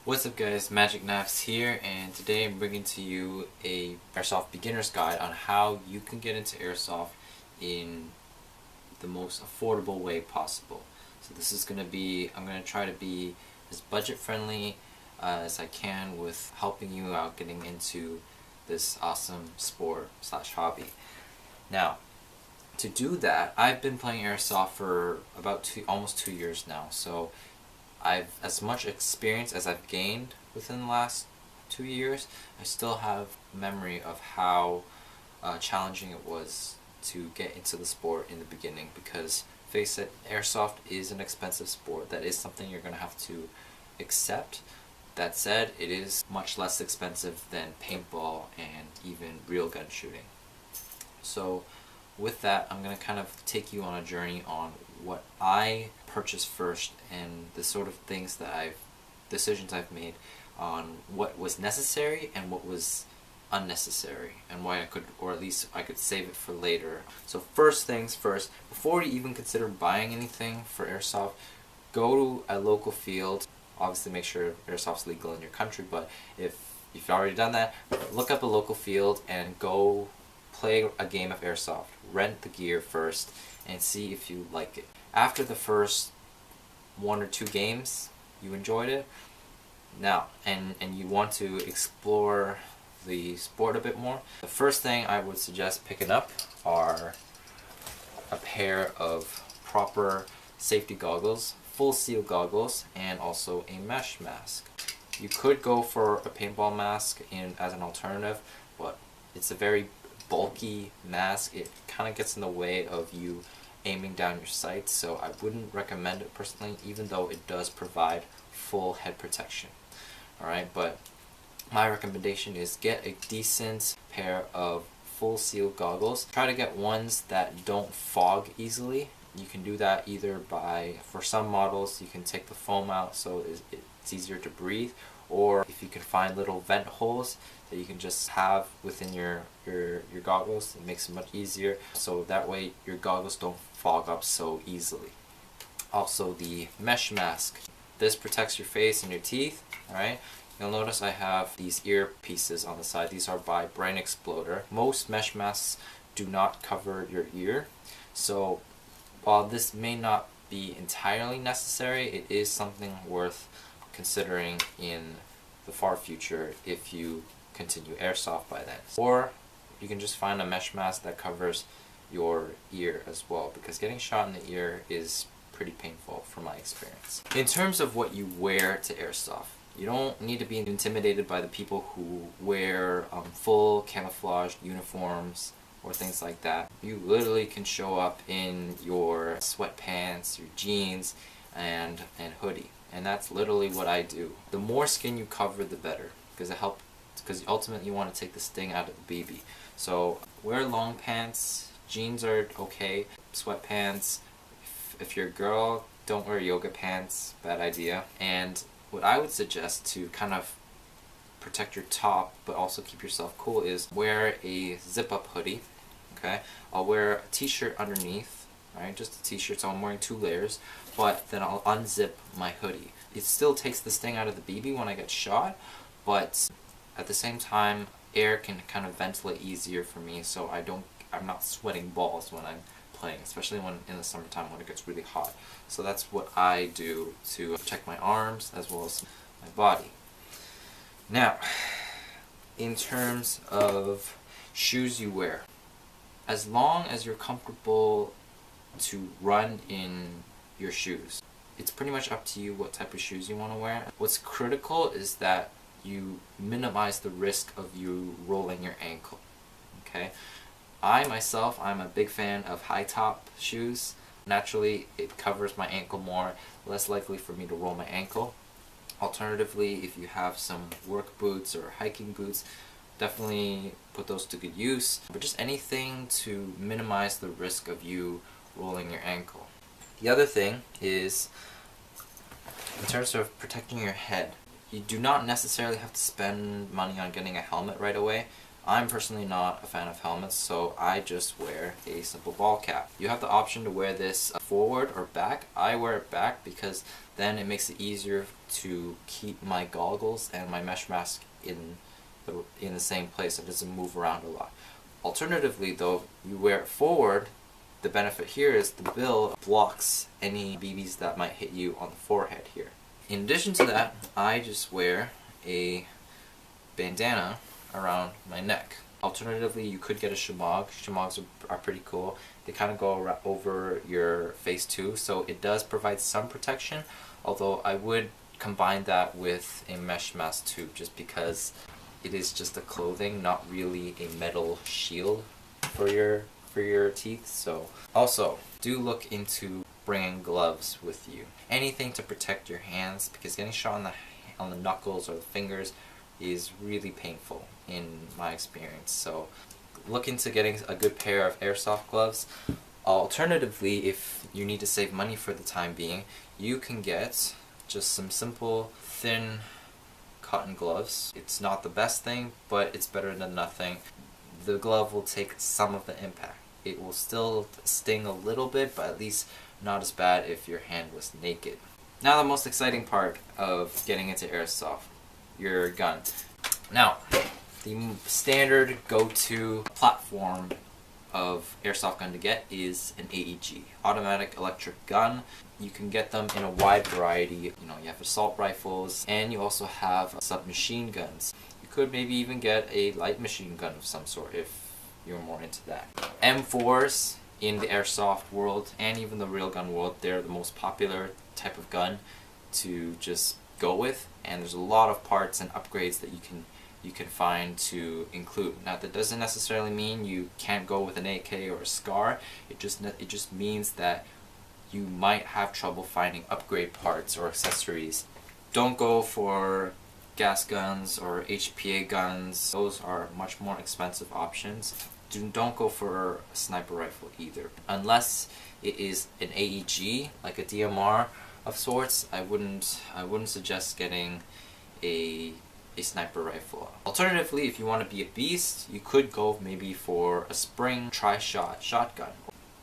What's up guys, Magic Knives here, and today I'm bringing to you a Airsoft beginner's guide on how you can get into Airsoft in the most affordable way possible. So this is going to be, I'm going to try to be as budget friendly as I can with helping you out getting into this awesome sport slash hobby. Now, to do that, I've been playing Airsoft for about almost 2 years now, so I've as much experience as I've gained within the last 2 years. I still have memory of how challenging it was to get into the sport in the beginning, because face it, Airsoft is an expensive sport. That is something you're going to have to accept. That said, it is much less expensive than paintball and even real gun shooting. So with that, I'm going to kind of take you on a journey on what I purchased first and the sort of things that decisions I've made on what was necessary and what was unnecessary, and why I could, or at least I could save it for later. So first things first, before you even consider buying anything for Airsoft, go to a local field. Obviously make sure Airsoft's legal in your country, but if you've already done that, look up a local field and go play a game of Airsoft. Rent the gear first and see if you like it. After the first 1 or 2 games you enjoyed it, now and you want to explore the sport a bit more, the first thing I would suggest picking up are a pair of proper safety goggles, full seal goggles, and also a mesh mask. You could go for a paintball mask as an alternative, but it's a very bulky mask. It kind of gets in the way of you aiming down your sights, so I wouldn't recommend it personally, even though it does provide full head protection. Alright, but my recommendation is get a decent pair of full seal goggles. Try to get ones that don't fog easily. You can do that either by, for some models, you can take the foam out so it's easier to breathe, or if you can find little vent holes that you can just have within your goggles, it makes it much easier, so that way your goggles don't fog up so easily. Also, the mesh mask. This protects your face and your teeth, alright? You'll notice I have these ear pieces on the side. These are by Brain Exploder. Most mesh masks do not cover your ear, so while this may not be entirely necessary, it is something worth considering in the far future if you continue Airsoft by then. Or you can just find a mesh mask that covers your ear as well, because getting shot in the ear is pretty painful from my experience. In terms of what you wear to Airsoft, you don't need to be intimidated by the people who wear full camouflaged uniforms or things like that. You literally can show up in your sweatpants, your jeans, and hoodie. And that's literally what I do. The more skin you cover, the better, because ultimately you want to take the sting out of the BB. So wear long pants, jeans are okay, sweatpants. If you're a girl, don't wear yoga pants, bad idea. And what I would suggest to kind of protect your top but also keep yourself cool is wear a zip-up hoodie. Okay, I'll wear a t-shirt underneath, right? Just a t-shirt, so I'm wearing 2 layers, but then I'll unzip my hoodie. It still takes the sting out of the BB when I get shot, but at the same time, air can kind of ventilate easier for me, so I'm not sweating balls when I'm playing, especially when in the summertime when it gets really hot. So that's what I do to protect my arms as well as my body. Now, in terms of shoes you wear, as long as you're comfortable to run in your shoes, it's pretty much up to you what type of shoes you want to wear. What's critical is that you minimize the risk of you rolling your ankle. Okay, I'm a big fan of high top shoes. Naturally, it covers my ankle more, less likely for me to roll my ankle. Alternatively, if you have some work boots or hiking boots, definitely put those to good use, but just anything to minimize the risk of you rolling your ankle. The other thing is, in terms of protecting your head, you do not necessarily have to spend money on getting a helmet right away. I'm personally not a fan of helmets, so I just wear a simple ball cap. You have the option to wear this forward or back. I wear it back because then it makes it easier to keep my goggles and my mesh mask in the same place. It doesn't move around a lot. Alternatively though, you wear it forward. The benefit here is the bill blocks any BBs that might hit you on the forehead here. In addition to that, I just wear a bandana around my neck. Alternatively, you could get a shemagh. Shemaghs are pretty cool. They kind of go over your face too, so it does provide some protection, although I would combine that with a mesh mask too, just because it is just a clothing, not really a metal shield for your teeth. So also do look into bringing gloves with you, anything to protect your hands, because getting shot on the knuckles or the fingers is really painful in my experience. So look into getting a good pair of airsoft gloves. Alternatively, if you need to save money for the time being, you can get just some simple thin cotton gloves. It's not the best thing, but it's better than nothing. The glove will take some of the impact. It will still sting a little bit, but at least not as bad if your hand was naked. Now the most exciting part of getting into airsoft, your gun. Now, the standard go-to platform of airsoft gun to get is an AEG, automatic electric gun. You can get them in a wide variety. You have assault rifles, and you also have submachine guns. You could maybe even get a light machine gun of some sort if you're more into that. M4s in the airsoft world and even the real gun world, they're the most popular type of gun to just go with, and there's a lot of parts and upgrades that you can find to include. Now that doesn't necessarily mean you can't go with an AK or a SCAR. It just means that you might have trouble finding upgrade parts or accessories. Don't go for gas guns or HPA guns. Those are much more expensive options. Don't go for a sniper rifle either. Unless it is an AEG, like a DMR of sorts, I wouldn't suggest getting a sniper rifle. Alternatively, if you want to be a beast, you could go maybe for a spring tri-shot shotgun.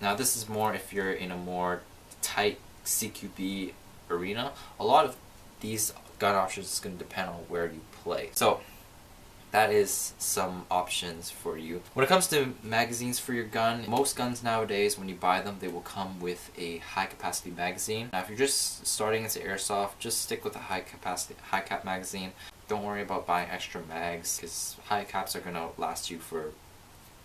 Now this is more if you're in a more tight CQB arena. A lot of these gun options is going to depend on where you play. So that is some options for you. When it comes to magazines for your gun, most guns nowadays, when you buy them, they will come with a high capacity magazine. Now if you're just starting into airsoft, just stick with a high cap magazine. Don't worry about buying extra mags, because high caps are going to last you for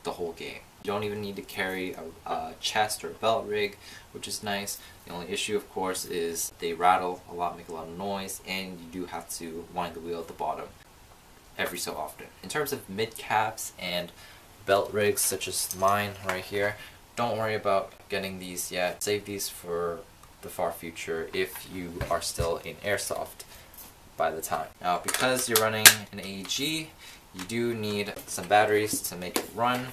the whole game. You don't even need to carry a chest or a belt rig, which is nice. The only issue, of course, is they rattle a lot, make a lot of noise, and you do have to wind the wheel at the bottom every so often. In terms of mid caps and belt rigs, such as mine right here, don't worry about getting these yet. Save these for the far future if you are still in airsoft by the time. Now, because you're running an AEG, you do need some batteries to make it run.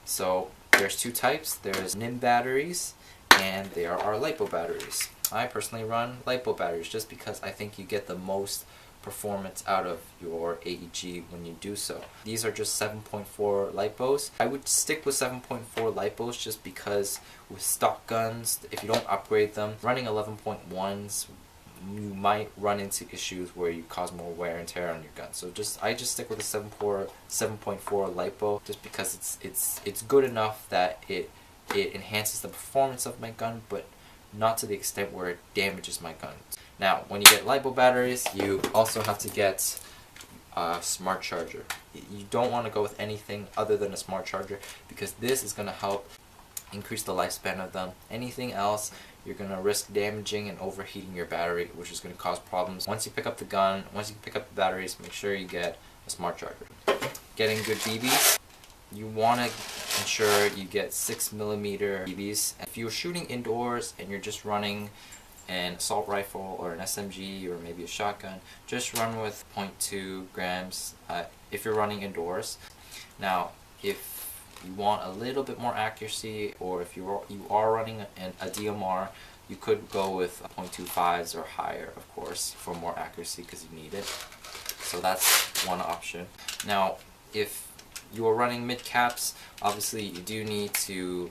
So there's two types. There's NIM batteries and there are LiPo batteries. I personally run LiPo batteries just because I think you get the most performance out of your AEG when you do so. These are just 7.4 LiPos. I would stick with 7.4 LiPos just because with stock guns, if you don't upgrade them, running 11.1s, you might run into issues where you cause more wear and tear on your gun. So I just stick with a 7.4 LiPo just because it's good enough that it enhances the performance of my gun, but not to the extent where it damages my gun. Now, when you get LiPo batteries, you also have to get a smart charger. You don't want to go with anything other than a smart charger because this is going to help increase the lifespan of them. Anything else, you're going to risk damaging and overheating your battery, which is going to cause problems. Once you pick up the gun, once you pick up the batteries, make sure you get a smart charger. Getting good BBs, you want to ensure you get 6mm BBs. If you're shooting indoors and you're just running an assault rifle or an SMG or maybe a shotgun, just run with 0.2 grams if you're running indoors. Now, if you want a little bit more accuracy, or if you are running a DMR, you could go with 0.25s or higher, of course, for more accuracy because you need it. So that's one option. Now, if you are running mid caps, obviously you do need to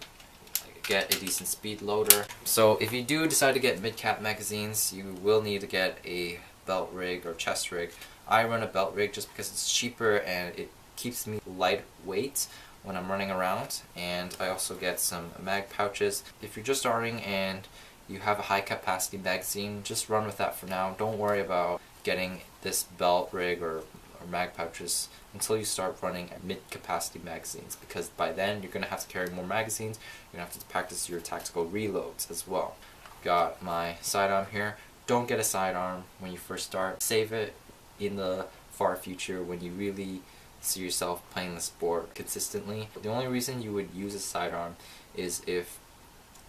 get a decent speed loader. So if you do decide to get mid cap magazines, you will need to get a belt rig or chest rig. I run a belt rig just because it's cheaper and it keeps me lightweight when I'm running around, and I also get some mag pouches. If you're just starting and you have a high capacity magazine, just run with that for now. Don't worry about getting this belt rig or mag pouches until you start running mid capacity magazines, because by then you're going to have to carry more magazines. You're going to have to practice your tactical reloads as well. Got my sidearm here. Don't get a sidearm when you first start. Save it in the far future when you really see yourself playing the sport consistently. The only reason you would use a sidearm is if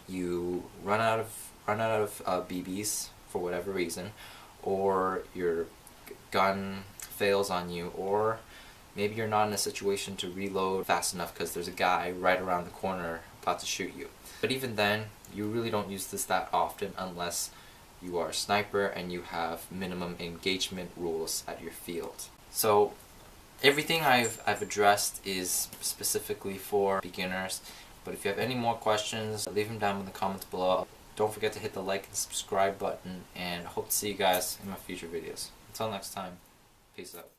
you run out of BBs for whatever reason, or your gun fails on you, or maybe you're not in a situation to reload fast enough because there's a guy right around the corner about to shoot you. But even then, you really don't use this that often unless you are a sniper and you have minimum engagement rules at your field. So everything I've addressed is specifically for beginners, but if you have any more questions, leave them down in the comments below. Don't forget to hit the like and subscribe button, and I hope to see you guys in my future videos. Until next time, peace out.